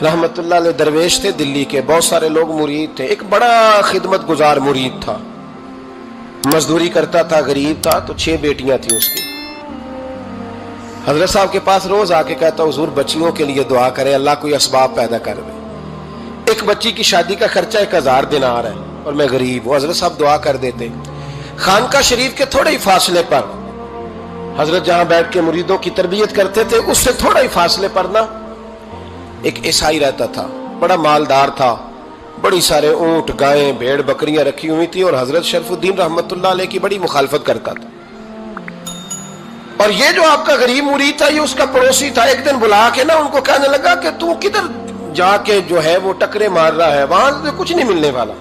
رحمت اللہ علیہ درویش تھے دلی کے، بہت سارے لوگ مرید تھے، ایک بڑا خدمت گزار مرید تھا، مزدوری کرتا تھا، غریب تھا، تو 6 بیٹیاں تھیں اس کی۔ حضرت صاحب کے پاس روز آ کے کہتا حضور بچیوں کے لیے دعا کرے، اللہ کوئی اسباب پیدا کر دے، ایک بچی کی شادی کا خرچہ 1000 دینار ہے اور میں غریب ہوں۔ حضرت صاحب دعا کر دیتے۔ خانقاہ شریف کے تھوڑے ہی فاصلے پر حضرت جہاں بیٹھ کے مریدوں کی تربیت کرتے تھے، اس سے تھوڑا ہی فاصلے پر نا ایک عیسائی رہتا تھا، بڑا مالدار تھا، بڑی سارے اونٹ، گائیں، بھیڑ، بکریاں رکھی ہوئی تھی، اور حضرت شرف الدین رحمت اللہ علیہ کی بڑی مخالفت کرتا تھا۔ اور یہ جو آپ کا غریب مرید تھا، یہ اس کا پڑوسی تھا، ایک دن بلا کے نا ان کو کہنے لگا کہ تو کدھر جا کے جو ہے وہ ٹکرے مار رہا ہے، وہاں سے کچھ نہیں ملنے والا،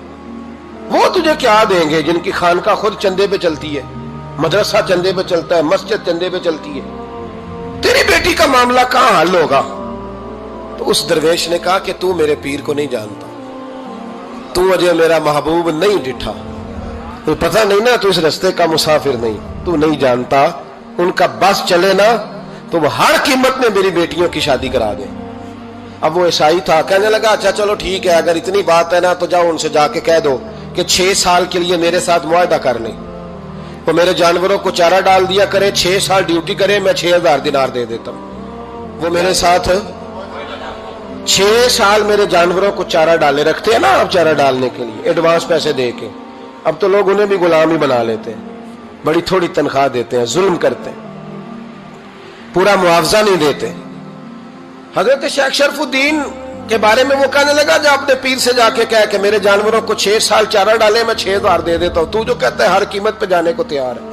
وہ تجھے کیا دیں گے جن کی خانقاہ خود چندے پہ چلتی ہے، مدرسہ چندے پہ چلتا ہے، مسجد چندے پہ چلتی ہے، تیری بیٹی کا معاملہ کہاں حل ہوگا؟ تو اس درویش نے کہا کہ تو میرے پیر کو نہیں جانتا، تو مجھے میرا محبوب نہیں ڈٹھا، تو پتہ نہیں نا، تو اس رستے کا مسافر نہیں، تو نہیں جانتا، ان کا بس چلے نا تو وہ ہر قیمت میں میری بیٹیوں کی شادی کرا دیں۔ اب وہ عیسائی تھا، کہنے لگا اچھا چلو ٹھیک ہے، اگر اتنی بات ہے نا تو جاؤ ان سے جا کے کہہ دو کہ 6 سال کے لیے میرے ساتھ معاہدہ کر لیں، وہ میرے جانوروں کو چارہ ڈال دیا کرے، 6 سال ڈیوٹی کرے، میں 6000 دینار دے دیتا ہوں۔ وہ میرے ساتھ 6 سال میرے جانوروں کو چارہ ڈالے، رکھتے ہیں نا آپ چارہ ڈالنے کے لیے ایڈوانس پیسے دے کے، اب تو لوگ انہیں بھی غلام ہی بنا لیتے ہیں، بڑی تھوڑی تنخواہ دیتے ہیں، ظلم کرتے ہیں، پورا معاوضہ نہیں دیتے۔ حضرت شیخ شرف الدین کے بارے میں وہ کہنے لگا جب اپنے پیر سے جا کے کہہ کہ میرے جانوروں کو 6 سال چارہ ڈالے، میں 6000 دے دیتا ہوں، تو جو کہتا ہے ہر قیمت پہ جانے کو تیار ہے۔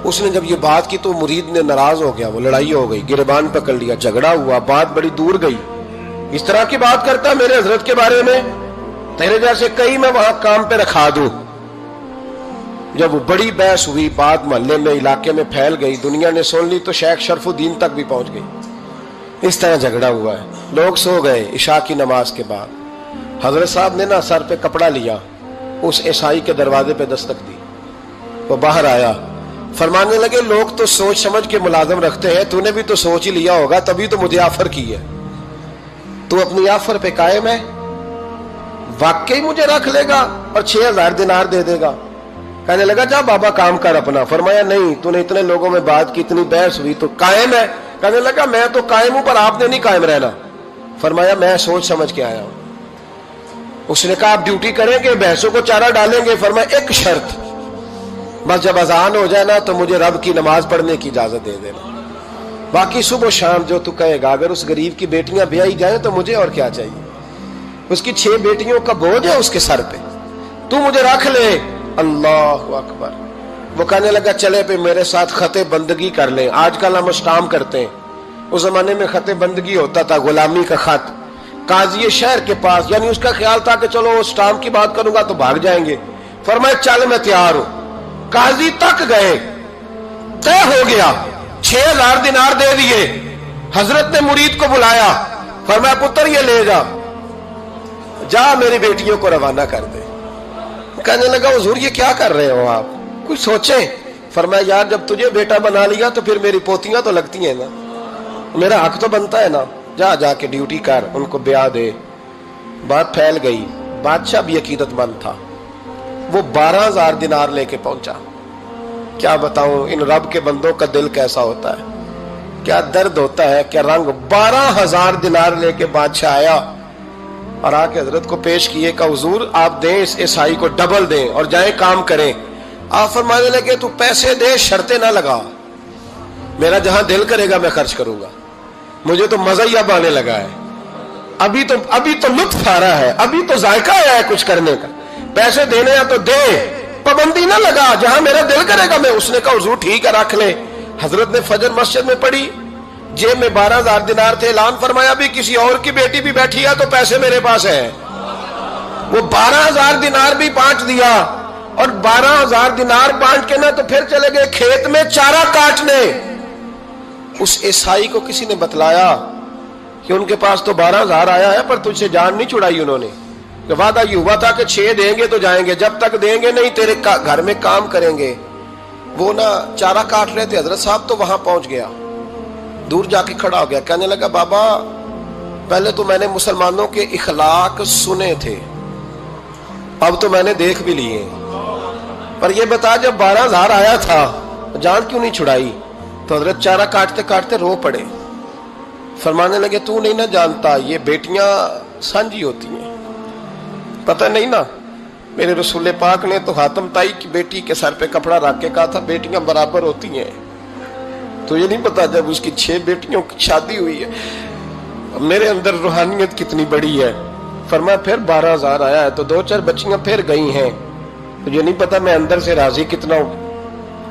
اس نے جب یہ بات کی تو مرید نے ناراض ہو گیا، وہ لڑائی ہو گئی، گریبان پکڑ لیا، جھگڑا ہوا، بات بڑی دور گئی، اس طرح کی بات کرتا میرے حضرت کے بارے میں، تیرے جیسے کئی میں وہاں کام پہ رکھا دوں۔ جب وہ بڑی بحث ہوئی، بات محلے میں، علاقے میں پھیل گئی، دنیا نے سن لی، تو شیخ شرف الدین تک بھی پہنچ گئی۔ اس طرح جھگڑا ہوا ہے، لوگ سو گئے عشاء کی نماز کے بعد۔ حضرت صاحب نے نا سر پہ کپڑا لیا، اس عیسائی کے دروازے پہ دستک دی، وہ باہر آیا، فرمانے لگے لوگ تو سوچ سمجھ کے ملازم رکھتے ہیں، تو نے بھی تو سوچ ہی لیا ہوگا، تبھی تو مجھے آفر کی ہے، تو اپنی آفر پہ قائم ہے، واقعی مجھے رکھ لے گا اور 6000 دینار دے دے گا؟ کہنے لگا جا بابا کام کر اپنا۔ فرمایا نہیں، تو نے اتنے لوگوں میں بات کی، اتنی بحث ہوئی، تو قائم ہے؟ کہنے لگا میں تو قائم ہوں، پر آپ نے نہیں قائم رہنا۔ فرمایا میں سوچ سمجھ کے آیا ہوں۔ اس نے کہا آپ ڈیوٹی کریں گے، بھینسوں کو چارہ ڈالیں گے؟ فرمایا ایک شرط، بس جب اذان ہو جائے نا تو مجھے رب کی نماز پڑھنے کی اجازت دے دینا، باقی صبح و شام جو تو کہے گا۔ اگر اس غریب کی بیٹیاں بیائی جائیں تو مجھے اور کیا چاہیے، اس کی 6 بیٹیوں کا بوجھ ہے اس کے سر پہ، تو مجھے رکھ لے۔ اللہ اکبر۔ وہ کہنے لگا چلے پہ میرے ساتھ خط بندگی کر لیں، آج کل ہم اسٹامپ کرتے ہیں، اس زمانے میں خط بندگی ہوتا تھا، غلامی کا خط، قاضی شہر کے پاس، یعنی اس کا خیال تھا کہ چلو اسٹامپ کی بات کروں گا تو بھاگ جائیں گے۔ فرمایا چل میں تیار ہوں۔ قاضی تک گئے، طے ہو گیا، 6000 دینار دے دیے۔ حضرت نے مرید کو بلایا، فرمایا پتر یہ لے جا، جا میری بیٹیوں کو روانہ کر دے۔ کہنے لگا حضور یہ کیا کر رہے ہو آپ، کچھ سوچیں۔ فرمایا یار جب تجھے بیٹا بنا لیا تو پھر میری پوتیاں تو لگتی ہیں نا، میرا حق تو بنتا ہے نا، جا کے ڈیوٹی کر، ان کو بیاہ دے۔ بات پھیل گئی، بادشاہ بھی عقیدت مند تھا، وہ 12000 دینار لے کے پہنچا۔ کیا بتاؤں ان رب کے بندوں کا دل کیسا ہوتا ہے، کیا درد ہوتا ہے، کیا رنگ۔ 12000 دینار لے کے بادشاہ آیا اور آ کے حضرت کو پیش کیے کہ حضور آپ دیں اس عیسائی کو ڈبل دیں اور جائیں کام کریں۔ آپ فرمانے لگے تو پیسے دے، شرطیں نہ لگا، میرا جہاں دل کرے گا میں خرچ کروں گا، مجھے تو مزہ ہی اب آنے لگا ہے، ابھی تو لطف آ رہا ہے، ابھی تو ذائقہ آیا ہے کچھ کرنے کا، پیسے دینے ہیں تو دے، پابندی نہ لگا، جہاں میرا دل کرے گا میں۔ اس نے کہا حضور ٹھیک ہے رکھ لے۔ حضرت نے فجر مسجد میں پڑھی، جیب میں 12000 دینار تھے، اعلان فرمایا بھی کسی اور کی بیٹی بھی بیٹھی ہے تو پیسے میرے پاس ہیں۔ وہ 12000 دینار بھی بانٹ دیا، اور 12000 دینار بانٹ کے نا تو پھر چلے گئے کھیت میں چارہ کاٹنے۔ اس عیسائی کو کسی نے بتلایا کہ ان کے پاس تو 12000 آیا ہے، پر تجھ سے جان نہیں چھڑائی انہوں نے، کہ وعدہ یہ ہوا تھا کہ 6 دیں گے تو جائیں گے، جب تک دیں گے نہیں تیرے گھر میں کام کریں گے۔ وہ نا چارہ کاٹ رہے تھے، حضرت صاحب تو وہاں پہنچ گیا، دور جا کے کھڑا ہو گیا، کہنے لگا بابا پہلے تو میں نے مسلمانوں کے اخلاق سنے تھے، اب تو میں نے دیکھ بھی لیے، پر یہ بتا جب 12,000 آیا تھا جان کیوں نہیں چھڑائی؟ تو حضرت چارہ کاٹتے کاٹتے رو پڑے، فرمانے لگے تو نہیں نہ جانتا یہ بیٹیاں سانجھی ہوتی ہیں، پتہ نہیں نا، میرے رسول پاک نے تو حاتم تائی کی بیٹی کے سر پہ کپڑا رکھ کے کہا تھا بیٹیاں برابر ہوتی ہیں، تو یہ نہیں پتا جب اس کی 6 بیٹیوں کی شادی ہوئی ہے میرے اندر روحانیت کتنی بڑی ہے۔ فرمایا پھر 12,000 آیا ہے تو 2-4 بچیاں پھر گئی ہیں، تو یہ نہیں پتا میں اندر سے راضی کتنا ہوں،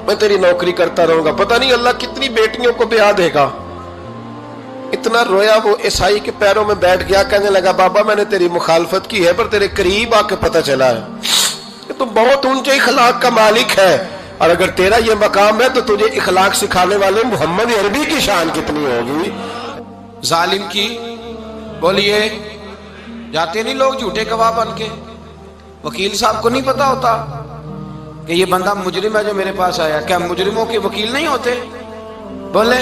میں تیری نوکری کرتا رہوں گا، پتہ نہیں اللہ کتنی بیٹیوں کو بیاہ دے گا۔ اتنا رویا وہ عیسائی کے پیروں میں بیٹھ گیا، کہنے لگا بابا میں نے تیری مخالفت کی ہے پر تیرے قریب آ کے پتہ چلا ہے کہ تو بہت اونچے اخلاق کا مالک ہے، اور اگر تیرا یہ مقام ہے تو تجھے اخلاق سکھانے والے محمد عربی کی شان کتنی ہوگی۔ ظالم کی بولیے جاتے نہیں لوگ جھوٹے گواہ بن کے، وکیل صاحب کو نہیں پتا ہوتا کہ یہ بندہ مجرم ہے جو میرے پاس آیا، کیا مجرموں کے وکیل نہیں ہوتے؟ بولے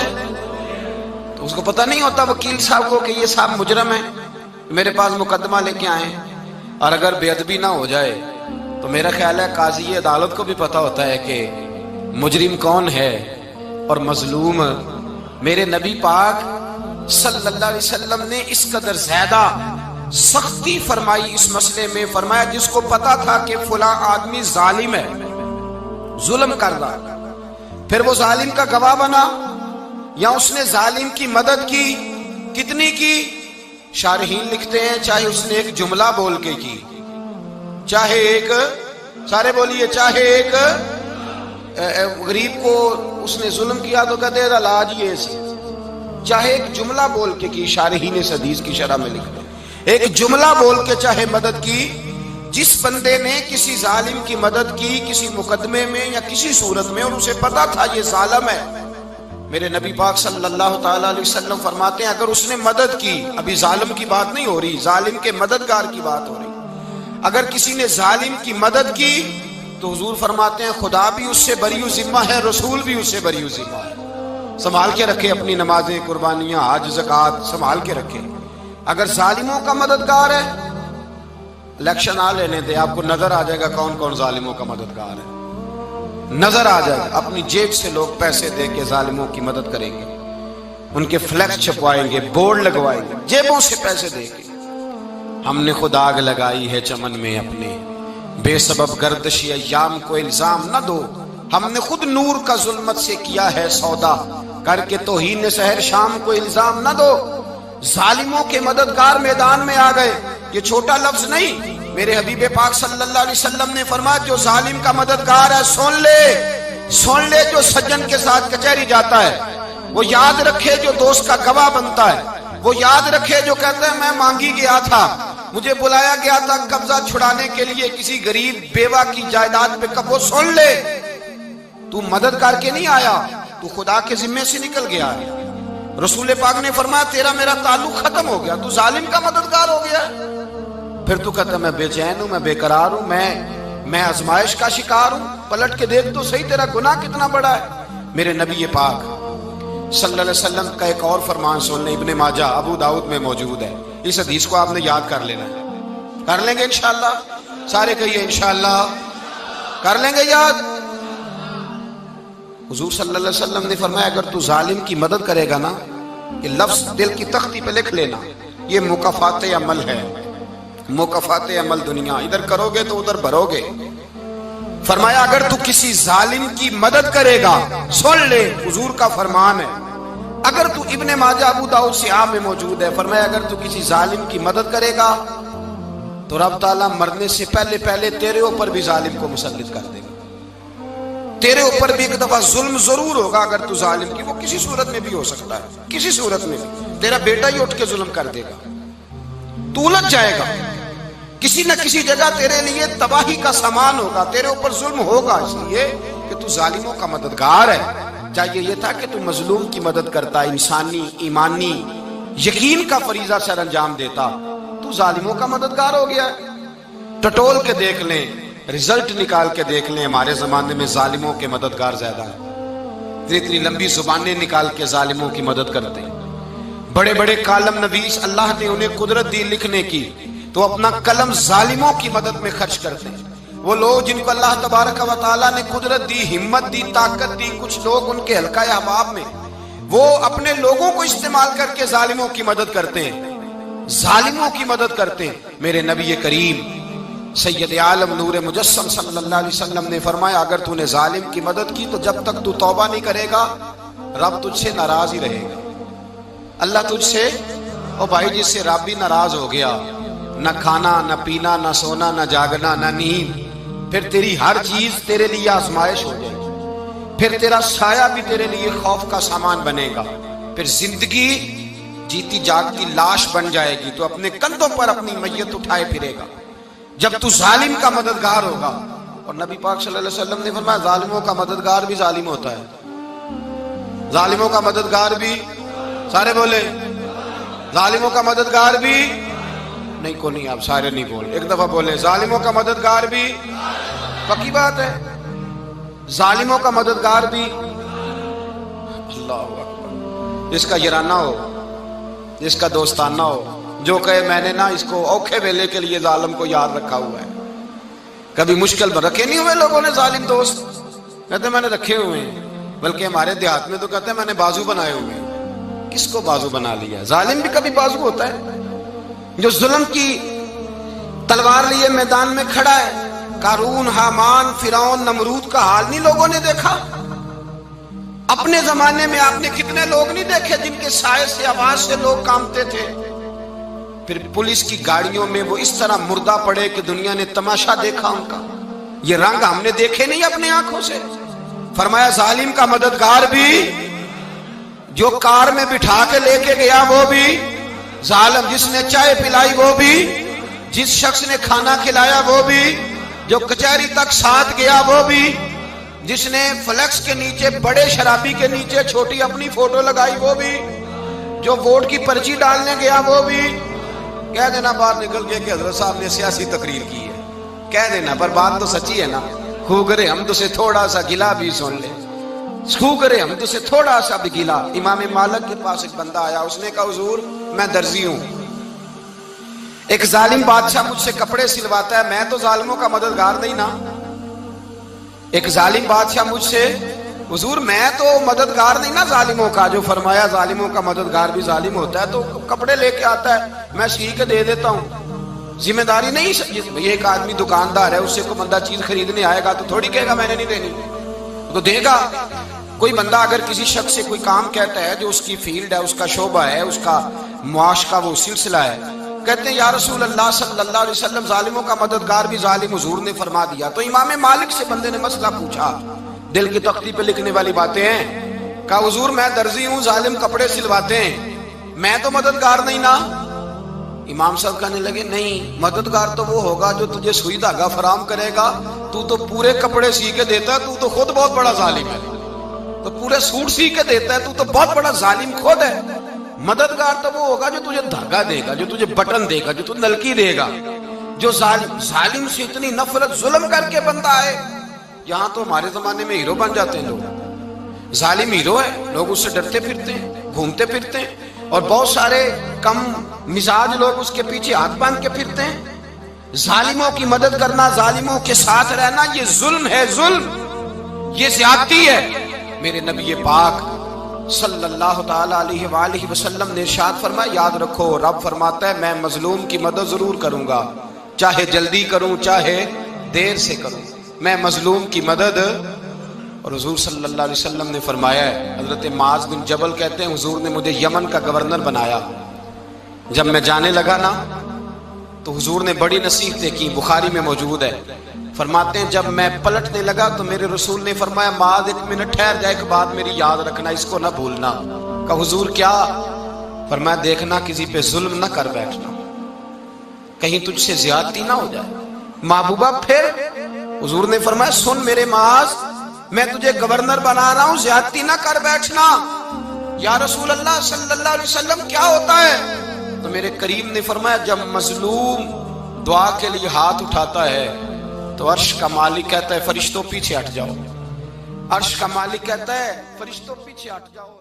تو اس کو پتہ نہیں ہوتا وکیل صاحب کو کہ یہ صاحب مجرم ہے، میرے پاس مقدمہ لے کے آئے، اور اگر بے ادبی نہ ہو جائے تو میرا خیال ہے قاضی عدالت کو بھی پتہ ہوتا ہے کہ مجرم کون ہے اور مظلوم۔ میرے نبی پاک صلی اللہ علیہ وسلم نے اس قدر زیادہ سختی فرمائی اس مسئلے میں، فرمایا جس کو پتا تھا کہ فلاں آدمی ظالم ہے، ظلم کر رہا، پھر وہ ظالم کا گواہ بنا یا اس نے ظالم کی مدد کی، کتنی کی؟ شارحین لکھتے ہیں چاہے اس نے ایک جملہ بول کے کی، چاہے ایک، سارے بولیے، چاہے ایک غریب کو اس نے ظلم کیا تو کہتے ہیں علاج یہ سی، چاہے ایک جملہ بول کے کی، شارحین اس حدیث کی شرح میں لکھتے ہیں ایک جملہ بول کے چاہے مدد کی، جس بندے نے کسی ظالم کی مدد کی کسی مقدمے میں یا کسی صورت میں اور اسے پتا تھا یہ ظالم ہے، میرے نبی پاک صلی اللہ تعالی علیہ وسلم فرماتے ہیں اگر اس نے مدد کی، ابھی ظالم کی بات نہیں ہو رہی، ظالم کے مددگار کی بات ہو رہی، اگر کسی نے ظالم کی مدد کی تو حضور فرماتے ہیں خدا بھی اس سے بری ذمہ ہے، رسول بھی اس سے بری ذمہ ہے۔ سنبھال کے رکھے اپنی نمازیں، قربانیاں، حج، زکوٰۃ سنبھال کے رکھے۔ اگر ظالموں کا مددگار ہے، الیکشن آ لینے دے، آپ کو نظر آ جائے گا کون کون ظالموں کا مددگار ہے، نظر آ جائے گا۔ اپنی جیب سے لوگ پیسے دے کے ظالموں کی مدد کریں گے، ان کے فلیکس چھپوائیں گے، بورڈ لگوائیں گے، جیبوں سے پیسے دے کے۔ ہم نے خود آگ لگائی ہے چمن میں اپنے، بے سبب گردشی ایام کو الزام نہ دو، ہم نے خود نور کا ظلمت سے کیا ہے سودا، کر کے توہین سحر شام کو الزام نہ دو۔ ظالموں کے مددگار میدان میں آ گئے، یہ چھوٹا لفظ نہیں، میرے حبیب پاک صلی اللہ علیہ وسلم نے فرمایا جو ظالم کا مددگار ہے سن لے جو سجن کے ساتھ کچہری جاتا ہے، وہ یاد رکھے جو دوست کا گواہ بنتا ہے، وہ یاد رکھے جو کہتا ہے میں مانگی گیا تھا، مجھے بلایا گیا تھا قبضہ چھڑانے کے لیے کسی غریب بیوہ کی جائیداد پہ، کب وہ سن لے تو مدد کر کے نہیں آیا، تو خدا کے ذمے سے نکل گیا ہے۔ رسول پاک نے فرمایا تیرا میرا تعلق ختم ہو گیا، تو ظالم کا مددگار ہو گیا، پھر تو کہتا میں بے چین ہوں، میں بے قرار ہوں، میں آزمائش کا شکار ہوں، پلٹ کے دیکھ تو صحیح تیرا گناہ کتنا بڑا ہے۔ میرے نبی پاک صلی اللہ علیہ وسلم کا ایک اور فرمان سن لیں، ابن ماجہ ابو داؤد میں موجود ہے، اس حدیث کو آپ نے یاد کر لینا ہے، کر لیں گے انشاءاللہ، سارے کہیے انشاءاللہ، کر لیں گے یاد۔ حضور صلی اللہ علیہ وسلم نے فرمایا اگر تو ظالم کی مدد کرے گا نا، یہ لفظ دل کی تختی پہ لکھ لینا، یہ مکافات عمل ہے، مکافات عمل دنیا، ادھر کرو گے تو ادھر بھرو گے۔ فرمایا اگر تو کسی ظالم کی مدد کرے گا، سن لے حضور کا فرمان ہے، اگر تو ابن ماجہ ابو داؤد سیاہ میں موجود ہے، فرمایا اگر تو کسی ظالم کی مدد کرے گا تو رب تعالیٰ مرنے سے پہلے پہلے تیرے اوپر بھی ظالم کو مسلط کر دے گا، تیرے اوپر بھی ایک دفعہ ظلم ضرور ہوگا اگر تو ظالم کی، وہ کسی صورت میں بھی ہو سکتا ہے، کسی صورت میں بھی، تیرا بیٹا ہی اٹھ کے ظلم کر دے گا، تو الجھ جائے گا، کسی نہ کسی جگہ تیرے لیے تباہی کا سامان ہوگا، تیرے اوپر ظلم ہوگا، اس لیے کہ تو ظالموں کا مددگار ہے۔ چاہیے یہ تھا کہ تو مظلوم کی مدد کرتا، انسانی ایمانی یقین کا فریضہ سر انجام دیتا، تو ظالموں کا مددگار ہو گیا۔ ٹٹول کے دیکھ لیں، رزلٹ نکال کے دیکھ لیں، ہمارے زمانے میں ظالموں کے مددگار زیادہ ہیں، اتنی لمبی زبانیں نکال کے ظالموں کی مدد کرتے ہیں، بڑے بڑے کالم نویس اللہ نے انہیں قدرت دی لکھنے کی، تو اپنا قلم ظالموں کی مدد میں خرچ کرتے ہیں۔ وہ لوگ جن کو اللہ تبارک و تعالیٰ نے قدرت دی، ہمت دی، طاقت دی، کچھ لوگ ان کے حلقہ احباب میں، وہ اپنے لوگوں کو استعمال کر کے ظالموں کی مدد کرتے ہیں، ظالموں کی مدد کرتے ہیں۔ میرے نبی کریم سید عالم نور مجسم صلی اللہ علیہ وسلم نے فرمایا، اگر تو نے ظالم کی مدد کی تو جب تک تو توبہ نہیں کرے گا رب تجھ سے ناراض ہی رہے گا۔ اللہ تجھ سے، او بھائی جس سے رب بھی ناراض ہو گیا، نہ کھانا نہ پینا نہ سونا نہ جاگنا نہ نیند، پھر تیری ہر چیز تیرے لیے آزمائش ہو جائے گی، پھر تیرا سایہ بھی تیرے لیے خوف کا سامان بنے گا، پھر زندگی جیتی جاگتی لاش بن جائے گی، تو اپنے کندھوں پر اپنی میت اٹھائے پھرے گا جب تو ظالم کا مددگار ہوگا۔ اور نبی پاک صلی اللہ علیہ وسلم نے فرمایا ظالموں کا مددگار بھی ظالم ہوتا ہے، ظالموں کا مددگار بھی، سارے بولے ظالموں کا مددگار بھی نہیں، کو نہیں، آپ سارے نہیں بولے، ایک دفعہ بولے ظالموں کا مددگار بھی، پکی بات ہے، ظالموں کا مددگار بھی۔ اللہ اکبر، جس کا یارانہ ہو، جس کا دوستانہ ہو، جو کہے میں نے نا اس کو اوکھے ویلے کے لیے ظالم کو یاد رکھا ہوا ہے۔ کبھی مشکل میں رکھے نہیں ہوئے لوگوں نے ظالم دوست؟ کہتے میں نے رکھے ہوئے ہیں، بلکہ ہمارے دیہات میں تو کہتے ہیں میں نے بازو بنائے ہوئے ہیں۔ کس کو بازو بنا لیا؟ ظالم بھی کبھی بازو ہوتا ہے، جو ظلم کی تلوار لیے میدان میں کھڑا ہے۔ قارون، حامان، فرعون، نمرود کا حال نہیں لوگوں نے دیکھا؟ اپنے زمانے میں آپ نے کتنے لوگ نہیں دیکھے جن کے سائے سے، آواز سے لوگ کانپتے تھے؟ پھر پولیس کی گاڑیوں میں وہ اس طرح مردہ پڑے کہ دنیا نے تماشا دیکھا ان کا۔ یہ رنگ ہم نے دیکھے نہیں اپنے آنکھوں سے۔ فرمایا ظالم کا مددگار بھی، جو کار میں بٹھا کے لے کے گیا وہ بھی ظالم، جس نے چائے پلائی وہ بھی، جس شخص نے کھانا کھلایا وہ بھی، جو کچہری تک ساتھ گیا وہ بھی، جس نے فلیکس کے نیچے، بڑے شرابی کے نیچے چھوٹی اپنی فوٹو لگائی وہ بھی، جو ووٹ کی پرچی ڈالنے گیا وہ بھی۔ کہہ دینا باہر نکل کے کہ حضرت صاحب نے سیاسی تقریر کی ہے، کہہ دینا، پر بات تو سچی ہے نا۔ خو کرے ہم تو سے تھوڑا سا گلا بھی سن لے، خو کرے ہم تو سے تھوڑا سا بھی گلا۔ امام مالک کے پاس ایک بندہ آیا، اس نے کہا حضور میں درزی ہوں، ایک ظالم بادشاہ مجھ سے کپڑے سلواتا ہے، میں تو ظالموں کا مددگار نہیں نا۔ ایک ظالم بادشاہ مجھ سے، حضور میں تو مددگار نہیں نا ظالموں کا، جو فرمایا ظالموں کا مددگار بھی ظالم ہوتا ہے، تو کپڑے لے کے آتا ہے میں سی کے دے دیتا ہوں، ذمہ داری نہیں۔ یہ ایک آدمی دکاندار ہے، اس سے کوئی بندہ چیز خریدنے آئے گا تو تھوڑی کہے گا میں نے نہیں دینی، تو دے گا۔ کوئی بندہ اگر کسی شخص سے کوئی کام کہتا ہے جو اس کی فیلڈ ہے، اس کا شعبہ ہے، اس کا معاش کا وہ سلسلہ ہے، کہتے ہیں یا رسول اللہ صلی اللہ علیہ وسلم ظالموں کا مددگار بھی ظالم، حضور نے فرما دیا۔ تو امام مالک سے بندے نے مسئلہ پوچھا، دل کی تختی پہ لکھنے والی باتیں ہیں، کہا حضور میں درزی ہوں، ظالم کپڑے سلواتے ہیں، میں تو مددگار نہیں نا۔ امام صاحب کہنے لگے نہیں، مددگار تو وہ ہوگا جو تجھے سوئی دھاگا فراہم کرے گا، تو پورے کپڑے سی کے دیتا ہے، تو خود بہت بڑا ظالم ہے، تو پورے سوٹ سی کے دیتا ہے، تو بہت بڑا ظالم خود ہے۔ مددگار تو وہ ہوگا جو تجھے دھاگا دے گا، جو تجھے بٹن دے گا، جو تجھے نلکی دے گا۔ جو ظالم سے اتنی نفرت، ظلم کر کے بندہ ہے، یہاں تو ہمارے زمانے میں ہیرو بن جاتے ہیں لوگ، ظالم ہیرو ہے، لوگ اس سے ڈرتے پھرتے ہیں، گھومتے پھرتے ہیں، اور بہت سارے کم مزاج لوگ اس کے پیچھے ہاتھ باندھ کے پھرتے ہیں۔ ظالموں کی مدد کرنا، ظالموں کے ساتھ رہنا، یہ ظلم ہے، ظلم، یہ زیادتی ہے۔ میرے نبی پاک صلی اللہ تعالی علیہ وآلہ وسلم نے ارشاد فرمایا، یاد رکھو رب فرماتا ہے میں مظلوم کی مدد ضرور کروں گا، چاہے جلدی کروں چاہے دیر سے کروں، میں مظلوم کی مدد۔ اور حضور صلی اللہ علیہ وسلم نے فرمایا ہے، حضرت معاذ بن جبل کہتے ہیں حضور نے مجھے یمن کا گورنر بنایا، جب میں جانے لگا نا تو حضور نے بڑی نصیحتیں کی، بخاری میں موجود ہے، فرماتے ہیں جب میں پلٹنے لگا تو میرے رسول نے فرمایا معاذ ایک منٹ ٹھہر جا، ایک بات میری یاد رکھنا، اس کو نہ بھولنا۔ کہا حضور کیا؟ فرمایا دیکھنا کسی پہ ظلم نہ کر بیٹھنا، کہیں تجھ سے زیادتی نہ ہو جائے۔ محبوبہ پھر حضور نے فرمایا سن میرے معاذ، میں تجھے گورنر بنا رہا ہوں، زیادتی نہ کر بیٹھنا۔ یا رسول اللہ صلی اللہ علیہ وسلم کیا ہوتا ہے؟ تو میرے کریم نے فرمایا جب مظلوم دعا کے لیے ہاتھ اٹھاتا ہے تو عرش کا مالک کہتا ہے فرشتوں پیچھے ہٹ جاؤ، عرش کا مالک کہتا ہے فرشتوں پیچھے ہٹ جاؤ۔